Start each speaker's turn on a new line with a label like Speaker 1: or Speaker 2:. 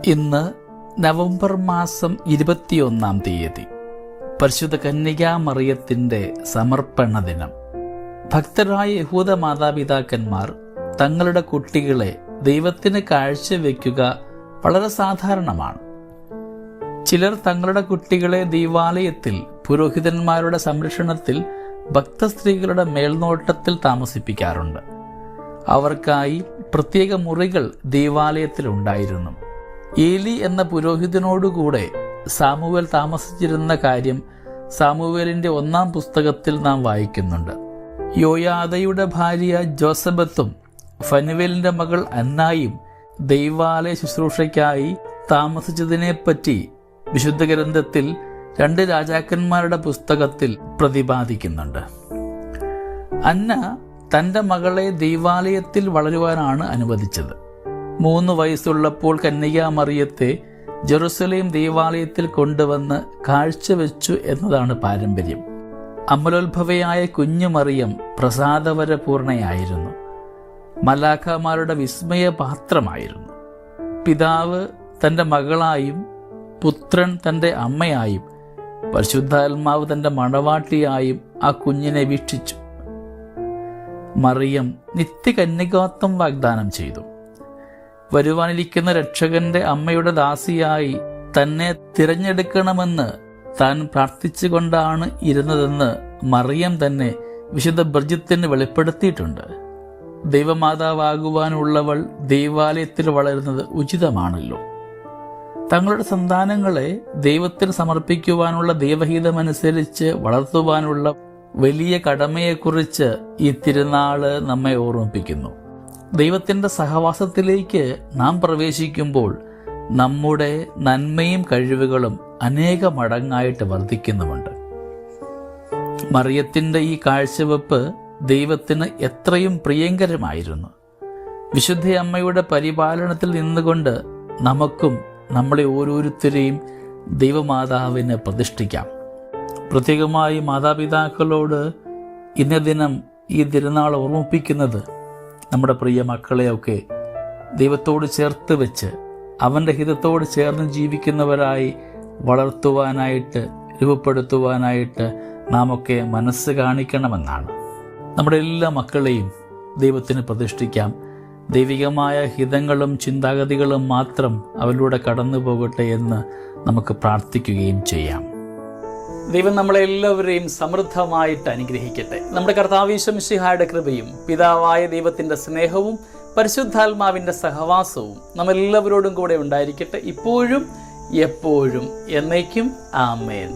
Speaker 1: ഇന്ന് നവംബർ മാസം 21-ാം തീയതി, പരിശുദ്ധ കന്യകാമറിയത്തിൻ്റെ സമർപ്പണ ദിനം. ഭക്തരായ യഹൂദ മാതാപിതാക്കന്മാർ തങ്ങളുടെ കുട്ടികളെ ദൈവത്തിന് കാഴ്ചവെക്കുക വളരെ സാധാരണമാണ്. ചിലർ തങ്ങളുടെ കുട്ടികളെ ദൈവാലയത്തിൽ പുരോഹിതന്മാരുടെ സംരക്ഷണത്തിൽ ഭക്തസ്ത്രീകളുടെ മേൽനോട്ടത്തിൽ താമസിപ്പിക്കാറുണ്ട്. അവർക്കായി പ്രത്യേക മുറികൾ ദൈവാലയത്തിൽ ഉണ്ടായിരുന്നു. ഏലി എന്ന പുരോഹിതനോടുകൂടെ സാമുവേൽ താമസിച്ചിരുന്ന കാര്യം സാമുവേലിന്റെ 1-ാം പുസ്തകത്തിൽ നാം വായിക്കുന്നുണ്ട്. യോയാദയുടെ ഭാര്യ ജോസബത്തും ഫനുവേലിന്റെ മകൾ അന്നായും ദൈവാലയ ശുശ്രൂഷയ്ക്കായി താമസിച്ചതിനെപ്പറ്റി വിശുദ്ധ ഗ്രന്ഥത്തിൽ 2 രാജാക്കന്മാരുടെ പുസ്തകത്തിൽ പ്രതിപാദിക്കുന്നുണ്ട്. അന്ന തൻ്റെ മകളെ ദൈവാലയത്തിൽ വളരുവാനാണ് അനുവദിച്ചത്. 3 വയസ്സുള്ളപ്പോൾ കന്യകാമറിയത്തെ ജെറുസലേം ദൈവാലയത്തിൽ കൊണ്ടുവന്ന് കാഴ്ചവെച്ചു എന്നതാണ് പാരമ്പര്യം. അമലോത്ഭവയായ കുഞ്ഞുമറിയം പ്രസാദവരപൂർണയായിരുന്നു. മലാഖമാരുടെ വിസ്മയപാത്രമായിരുന്നു. പിതാവ് തൻ്റെ മകളായും പുത്രൻ തൻ്റെ അമ്മയായും പരിശുദ്ധാത്മാവ് തൻ്റെ മണവാട്ടിയായും ആ കുഞ്ഞിനെ വീക്ഷിച്ചു. മറിയം നിത്യകന്യകാത്വം വാഗ്ദാനം ചെയ്തു. വരുവാനിരിക്കുന്ന രക്ഷകന്റെ അമ്മയുടെ ദാസിയായി തന്നെ തിരഞ്ഞെടുക്കണമെന്ന് താൻ പ്രാർത്ഥിച്ചുകൊണ്ടാണ് ഇരുന്നതെന്ന് മറിയം തന്നെ വിശുദ്ധ ബ്രിജിത്തിന് വെളിപ്പെടുത്തിയിട്ടുണ്ട്. ദൈവമാതാവാകുവാനുള്ളവൾ ദൈവാലയത്തിൽ വളരുന്നത് ഉചിതമാണല്ലോ. തങ്ങളുടെ സന്താനങ്ങളെ ദൈവത്തിന് സമർപ്പിക്കുവാനുള്ള ദൈവഹിതമനുസരിച്ച് വളർത്തുവാനുള്ള വലിയ കടമയെക്കുറിച്ച് ഈ തിരുനാള് നമ്മെ ഓർമ്മിപ്പിക്കുന്നു. ദൈവത്തിൻ്റെ സഹവാസത്തിലേക്ക് നാം പ്രവേശിക്കുമ്പോൾ നമ്മുടെ നന്മയും കഴിവുകളും അനേക മടങ്ങായിട്ട് വർദ്ധിക്കുന്നുമുണ്ട്. മറിയത്തിൻ്റെ ഈ കാഴ്ചവെപ്പ് ദൈവത്തിന് എത്രയും പ്രിയങ്കരമായിരുന്നു. വിശുദ്ധ അമ്മയുടെ പരിപാലനത്തിൽ നിന്നുകൊണ്ട് നമുക്കും നമ്മളെ ഓരോരുത്തരെയും ദൈവമാതാവിന് പ്രതിഷ്ഠിക്കാം. പ്രത്യേകമായി മാതാപിതാക്കളോട് ഇന്ന ദിനം ഈ തിരുനാൾ ഓർമ്മിപ്പിക്കുന്നത് നമ്മുടെ പ്രിയ മക്കളെയൊക്കെ ദൈവത്തോട് ചേർത്ത് വെച്ച് അവൻ്റെ ഹിതത്തോട് ചേർന്ന് ജീവിക്കുന്നവരായി വളർത്തുവാനായിട്ട് രൂപപ്പെടുത്തുവാനായിട്ട് നാം ഒക്കെ മനസ്സ് കാണിക്കണമെന്നാണ്. നമ്മുടെ എല്ലാ മക്കളെയും ദൈവത്തിന് പ്രതിഷ്ഠിക്കാം. ദൈവികമായ ഹിതങ്ങളും ചിന്താഗതികളും മാത്രം അവരിലൂടെ കടന്നു പോകട്ടെ എന്ന് നമുക്ക് പ്രാർത്ഥിക്കുകയും ചെയ്യാം. ദൈവം നമ്മളെല്ലാവരെയും സമൃദ്ധമായിട്ട് അനുഗ്രഹിക്കട്ടെ. നമ്മുടെ കർത്താവ് യേശു മിശിഹായുടെ കൃപയും പിതാവായ ദൈവത്തിൻ്റെ സ്നേഹവും പരിശുദ്ധാത്മാവിൻ്റെ സഹവാസവും നമ്മളെല്ലാവരോടും കൂടെ ഉണ്ടായിരിക്കട്ടെ, ഇപ്പോഴും എപ്പോഴും എന്നേക്കും. ആമേൻ.